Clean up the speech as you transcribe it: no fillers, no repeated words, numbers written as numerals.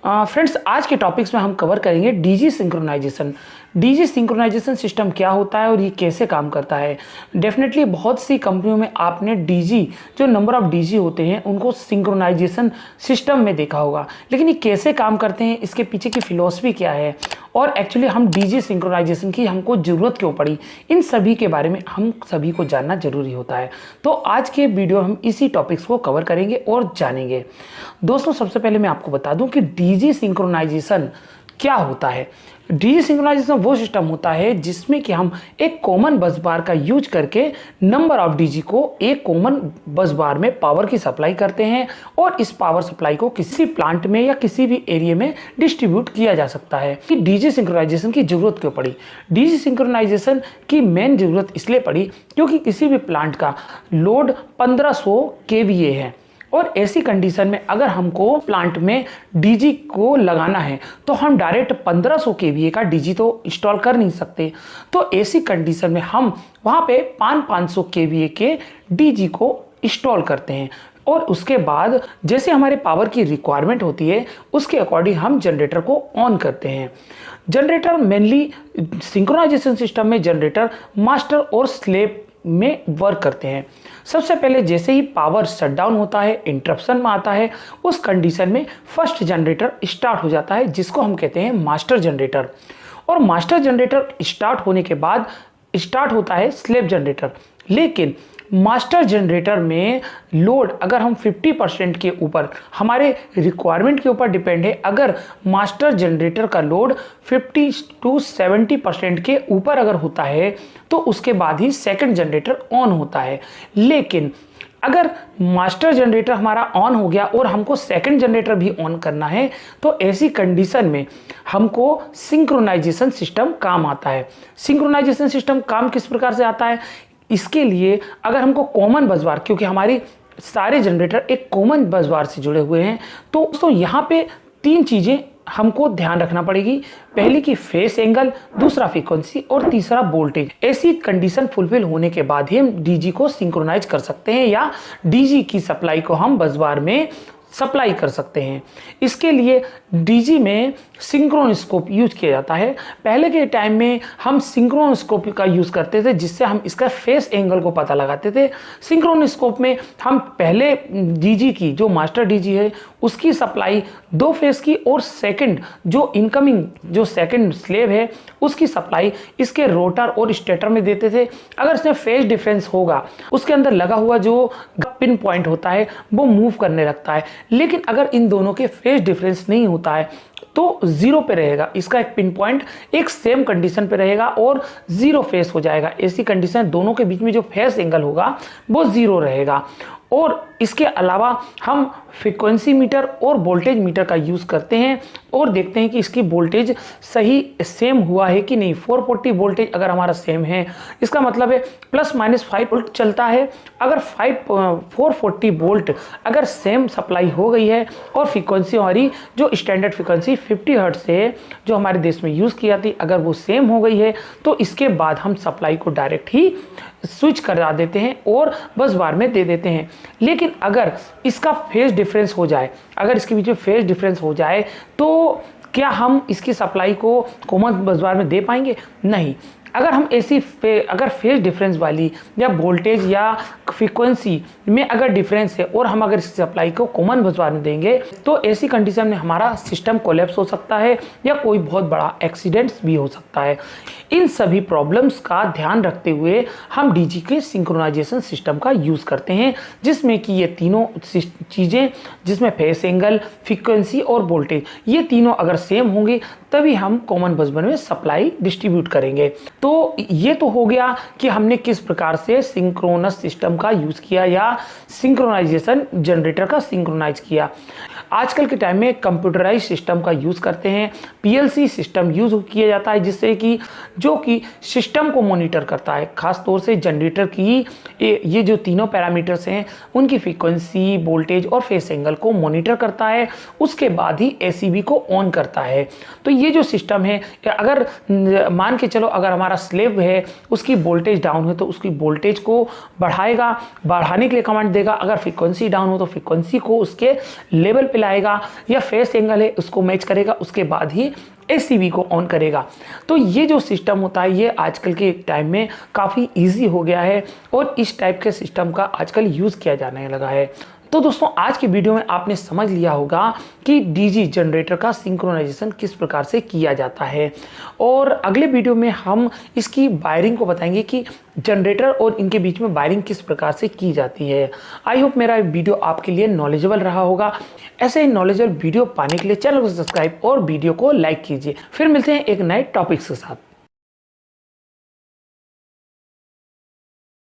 Friends, आज के topics में हम कवर करेंगे DG synchronisation. DG synchronisation system क्या होता है और ये कैसे काम करता है। डेफिनेटली बहुत सी कंपनियों में आपने डीजी, जो नंबर ऑफ डीजी होते हैं, उनको सिंक्रोनाइजेशन सिस्टम में देखा होगा, लेकिन ये कैसे काम करते हैं, इसके पीछे की फिलॉसफी क्या है और एक्चुअली हम डीजी सिंक्रोनाइजेशन की हमको ज़रूरत क्यों पड़ी, इन सभी के बारे में हम सभी को जानना जरूरी होता है। तो आज के वीडियो हम इसी टॉपिक्स को कवर करेंगे और जानेंगे। दोस्तों, सबसे पहले मैं आपको बता दूं कि डीजी सिंक्रोनाइजेशन क्या होता है। डीजी सिंक्रोनाइजेशन वो सिस्टम होता है जिसमें कि हम एक कॉमन बस बार का यूज करके नंबर ऑफ डीजी को एक कॉमन बस बार में पावर की सप्लाई करते हैं और इस पावर सप्लाई को किसी प्लांट में या किसी भी एरिया में डिस्ट्रीब्यूट किया जा सकता है। कि डीजी सिंक्रोनाइजेशन की जरूरत क्यों पड़ी। डीजी सिंक्रोनाइजेशन की मेन जरूरत इसलिए पड़ी क्योंकि किसी भी प्लांट का लोड 1500 केवीए है और ऐसी कंडीशन में अगर हमको प्लांट में डीजी को लगाना है तो हम डायरेक्ट 1500 केवीए का डीजी तो इंस्टॉल कर नहीं सकते। तो ऐसी कंडीशन में हम वहाँ पे 500 केवीए के डीजी को इंस्टॉल करते हैं और उसके बाद जैसे हमारे पावर की रिक्वायरमेंट होती है उसके अकॉर्डिंग हम जनरेटर को ऑन करते हैं। जनरेटर मेनली सिंक्रोनाइजेशन सिस्टम में जनरेटर मास्टर और स्लेव में वर्क करते हैं। सबसे पहले जैसे ही पावर शटडाउन होता है, इंटरप्शन में आता है, उस कंडीशन में फर्स्ट जनरेटर स्टार्ट हो जाता है जिसको हम कहते हैं मास्टर जनरेटर। और मास्टर जनरेटर स्टार्ट होने के बाद स्टार्ट होता है स्लेव जनरेटर। लेकिन मास्टर जनरेटर में लोड अगर हम 50% के ऊपर, हमारे रिक्वायरमेंट के ऊपर डिपेंड है, अगर मास्टर जनरेटर का लोड 50 to 70% के ऊपर अगर होता है तो उसके बाद ही सेकंड जनरेटर ऑन होता है। लेकिन अगर मास्टर जनरेटर हमारा ऑन हो गया और हमको सेकंड जनरेटर भी ऑन करना है तो ऐसी कंडीशन में हमको सिंक्रोनाइजेशन सिस्टम काम आता है। सिंक्रोनाइजेशन सिस्टम काम किस प्रकार से आता है, इसके लिए अगर हमको कॉमन बसबार, क्योंकि हमारी सारे जनरेटर एक कॉमन बसबार से जुड़े हुए हैं, तो दोस्तों यहाँ पे तीन चीज़ें हमको ध्यान रखना पड़ेगी। पहली की फेस एंगल, दूसरा फ्रीक्वेंसी और तीसरा वोल्टेज। ऐसी कंडीशन फुलफिल होने के बाद ही हम डीजी को सिंक्रोनाइज कर सकते हैं या डीजी की सप्लाई को हम बसबार में सप्लाई कर सकते हैं। इसके लिए डीजी में सिंक्रोनोस्कोप यूज किया जाता है। पहले के टाइम में हम सिंक्रोनोस्कोप का यूज़ करते थे जिससे हम इसका फेस एंगल को पता लगाते थे। सिंक्रोनोस्कोप में हम पहले डीजी की, जो मास्टर डीजी है, उसकी सप्लाई 2 फेस की और सेकंड जो इनकमिंग जो सेकंड स्लेव है उसकी सप्लाई इसके रोटर और स्टेटर में देते थे। अगर इसमें फेस डिफरेंस होगा, उसके अंदर लगा हुआ जो पिन पॉइंट होता है वो मूव करने लगता है। लेकिन अगर इन दोनों के फेस डिफरेंस नहीं होता है तो जीरो पे रहेगा, इसका एक पिन पॉइंट एक सेम कंडीशन पे रहेगा और जीरो फेस हो जाएगा। ऐसी कंडीशन दोनों के बीच में जो फेस एंगल होगा वो जीरो रहेगा। और इसके अलावा हम फ्रीक्वेंसी मीटर और वोल्टेज मीटर का यूज़ करते हैं और देखते हैं कि इसकी वोल्टेज सही सेम हुआ है कि नहीं। 440 वोल्टेज अगर हमारा सेम है, इसका मतलब है ±5 वोल्ट चलता है। अगर 440 वोल्ट अगर सेम सप्लाई हो गई है और फ्रीक्वेंसी हमारी जो स्टैंडर्ड फ्रीक्वेंसी 50 हर्ट्ज से जो हमारे देश में यूज़ की जाती, अगर वो सेम हो गई है तो इसके बाद हम सप्लाई को डायरेक्ट ही स्विच करा देते हैं और बस बार में दे देते हैं। लेकिन अगर इसका फेज डिफरेंस हो जाए, अगर इसके बीच में फेज डिफरेंस हो जाए तो क्या हम इसकी सप्लाई को कॉमन बस बार में दे पाएंगे? नहीं। अगर हम ऐसी अगर फेज डिफरेंस वाली या वोल्टेज या फ्रीक्वेंसी में अगर डिफरेंस है और हम अगर इसकी सप्लाई को कॉमन बस बार में देंगे तो ऐसी कंडीशन में हमारा सिस्टम कोलैप्स हो सकता है या कोई बहुत बड़ा एक्सीडेंट्स भी हो सकता है। इन सभी प्रॉब्लम्स का ध्यान रखते हुए हम डीजी के सिंक्रोनाइजेशन सिस्टम का यूज़ करते हैं, जिसमें कि ये तीनों चीज़ें, जिसमें फेस एंगल, फ्रीक्वेंसी और वोल्टेज, ये तीनों अगर सेम होंगे तभी हम कॉमन बस बार में सप्लाई डिस्ट्रीब्यूट करेंगे। तो ये तो हो गया कि हमने किस प्रकार से सिंक्रोनस सिस्टम का यूज़ किया या सिंक्रोनाइजेशन जनरेटर का सिंक्रोनाइज किया। आजकल के टाइम में कंप्यूटराइज सिस्टम का यूज़ करते हैं, पीएलसी सिस्टम यूज़ किया जाता है, जिससे कि जो कि सिस्टम को मॉनिटर करता है। खास तौर से जनरेटर की ये जो तीनों पैरामीटर्स हैं उनकी फ्रीक्वेंसी, वोल्टेज और फेस एंगल को मॉनिटर करता है, उसके बाद ही एसीबी को ऑन करता है। तो ये जो सिस्टम है, अगर मान के चलो अगर हमारा हमारा स्लेव है उसकी वोल्टेज डाउन है तो उसकी वोल्टेज को बढ़ाएगा, बढ़ाने के लिए कमांड देगा। अगर फ्रीक्वेंसी डाउन हो तो फ्रीक्वेंसी को उसके लेवल पे लाएगा, या फेस एंगल है उसको मैच करेगा, उसके बाद ही एसीबी को ऑन करेगा। तो ये जो सिस्टम होता है ये आजकल के टाइम में काफ़ी इजी हो गया है और इस टाइप के सिस्टम का आजकल यूज़ किया जाने लगा है। तो दोस्तों आज की वीडियो में आपने समझ लिया होगा कि डीजी जनरेटर का सिंक्रोनाइजेशन किस प्रकार से किया जाता है, और अगले वीडियो में हम इसकी वायरिंग को बताएंगे कि जनरेटर और इनके बीच में वायरिंग किस प्रकार से की जाती है। आई होप मेरा वीडियो आपके लिए नॉलेजेबल रहा होगा। ऐसे ही नॉलेजेबल वीडियो पाने के लिए चैनल को सब्सक्राइब और वीडियो को लाइक कीजिए। फिर मिलते हैं एक नए टॉपिक्स के साथ।